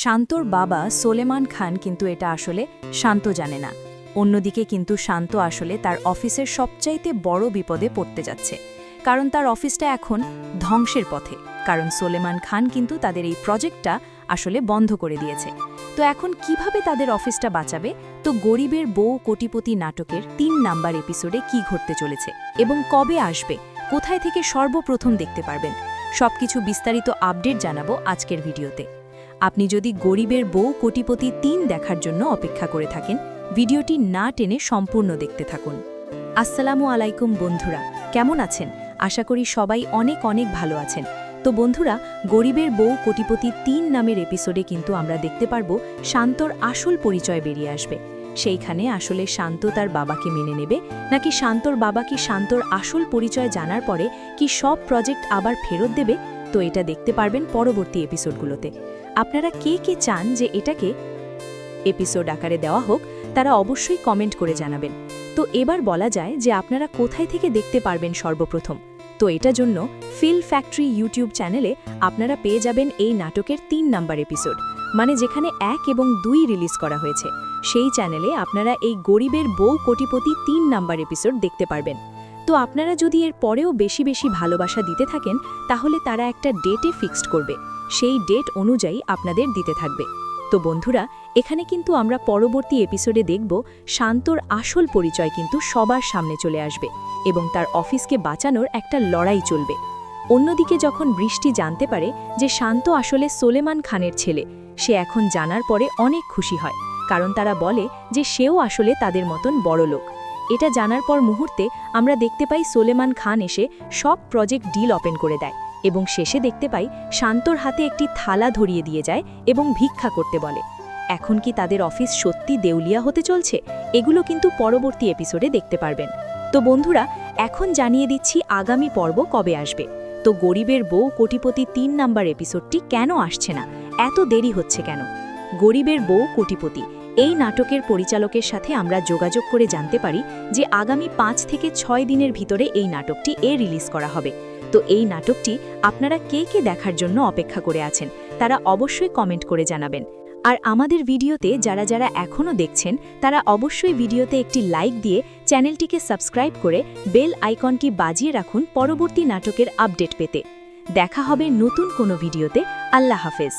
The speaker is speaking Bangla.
শান্তর বাবা সোলেমান খান কিন্তু এটা আসলে শান্ত জানে না। অন্যদিকে কিন্তু শান্ত আসলে তার অফিসের সবচাইতে বড় বিপদে পড়তে যাচ্ছে, কারণ তার অফিসটা এখন ধ্বংসের পথে। কারণ সোলেমান খান কিন্তু তাদের এই প্রজেক্টটা আসলে বন্ধ করে দিয়েছে। তো এখন কিভাবে তাদের অফিসটা বাঁচাবে? তো গরিবের বউ কোটিপতি নাটকের ৩ নাম্বার এপিসোডে কি ঘটতে চলেছে এবং কবে আসবে, কোথায় থেকে সর্বপ্রথম দেখতে পারবেন, সবকিছু বিস্তারিত আপডেট জানাবো আজকের ভিডিওতে। আপনি যদি গরিবের বউ কোটিপতি ৩ দেখার জন্য অপেক্ষা করে থাকেন, ভিডিওটি না টেনে সম্পূর্ণ দেখতে থাকুন। আসসালামু আলাইকুম বন্ধুরা, কেমন আছেন? আশা করি সবাই অনেক অনেক ভালো আছেন। তো বন্ধুরা, গরিবের বউ কোটিপতি ৩ নামের এপিসোডে কিন্তু আমরা দেখতে পারবো শান্তর আসল পরিচয় বেরিয়ে আসবে। সেইখানে আসলে শান্ত তার বাবাকে মেনে নেবে, নাকি শান্তর বাবা কি শান্তর আসল পরিচয় জানার পরে কি সব প্রজেক্ট আবার ফেরত দেবে? তো এটা দেখতে পারবেন পরবর্তী এপিসোডগুলোতে। আপনারা কে কে চান যে এটাকে এপিসোড আকারে দেওয়া হোক, তারা অবশ্যই কমেন্ট করে জানাবেন। তো এবার বলা যায় যে আপনারা কোথায় থেকে দেখতে পারবেন সর্বপ্রথম। তো এটা জন্য ফিল ফ্যাক্টরি ইউটিউব চ্যানেলে আপনারা পেয়ে যাবেন এই নাটকের ৩ নাম্বার এপিসোড, মানে যেখানে ১ এবং ২ রিলিজ করা হয়েছে। সেই চ্যানেলে আপনারা এই গরিবের বউ কোটিপতি ৩ নাম্বার এপিসোড দেখতে পারবেন। তো আপনারা যদি এর পরেও বেশি বেশি ভালোবাসা দিতে থাকেন, তাহলে তারা একটা ডেটে ফিক্সড করবে, সেই ডেট অনুযায়ী আপনাদের দিতে থাকবে। তো বন্ধুরা, এখানে কিন্তু আমরা পরবর্তী এপিসোডে দেখব শান্তর আসল পরিচয় কিন্তু সবার সামনে চলে আসবে এবং তার অফিসকে বাঁচানোর একটা লড়াই চলবে। অন্যদিকে যখন বৃষ্টি জানতে পারে যে শান্ত আসলে সোলেমান খানের ছেলে, সে এখন জানার পরে অনেক খুশি হয়, কারণ তারা বলে যে সেও আসলে তাদের মতন বড় লোক। এটা জানার পর মুহূর্তে আমরা দেখতে পাই সোলেমান খান এসে সব প্রজেক্ট ডিল ওপেন করে দেয় এবং শেষে দেখতে পাই শান্তর হাতে একটি থালা ধরিয়ে দিয়ে যায় এবং ভিক্ষা করতে বলে। এখন কি তাদের অফিস সত্যি দেউলিয়া হতে চলছে? এগুলো কিন্তু পরবর্তী এপিসোডে দেখতে পারবেন। তো বন্ধুরা, এখন জানিয়ে দিচ্ছি আগামী পর্ব কবে আসবে। তো গরিবের বউ কোটিপতি ৩ নাম্বার এপিসোডটি কেন আসছে না, এত দেরি হচ্ছে কেন? গরিবের বউ কোটিপতি এই নাটকের পরিচালকের সাথে আমরা যোগাযোগ করে জানতে পারি যে আগামী ৫ থেকে ৬ দিনের ভিতরে এই নাটকটি রিলিজ করা হবে। তো এই নাটকটি আপনারা কে কে দেখার জন্য অপেক্ষা করে আছেন, তারা অবশ্যই কমেন্ট করে জানাবেন। আর আমাদের ভিডিওতে যারা যারা এখনও দেখছেন, তারা অবশ্যই ভিডিওতে একটি লাইক দিয়ে চ্যানেলটিকে সাবস্ক্রাইব করে বেল আইকনটি বাজিয়ে রাখুন পরবর্তী নাটকের আপডেট পেতে। দেখা হবে নতুন কোনো ভিডিওতে। আল্লাহ হাফেজ।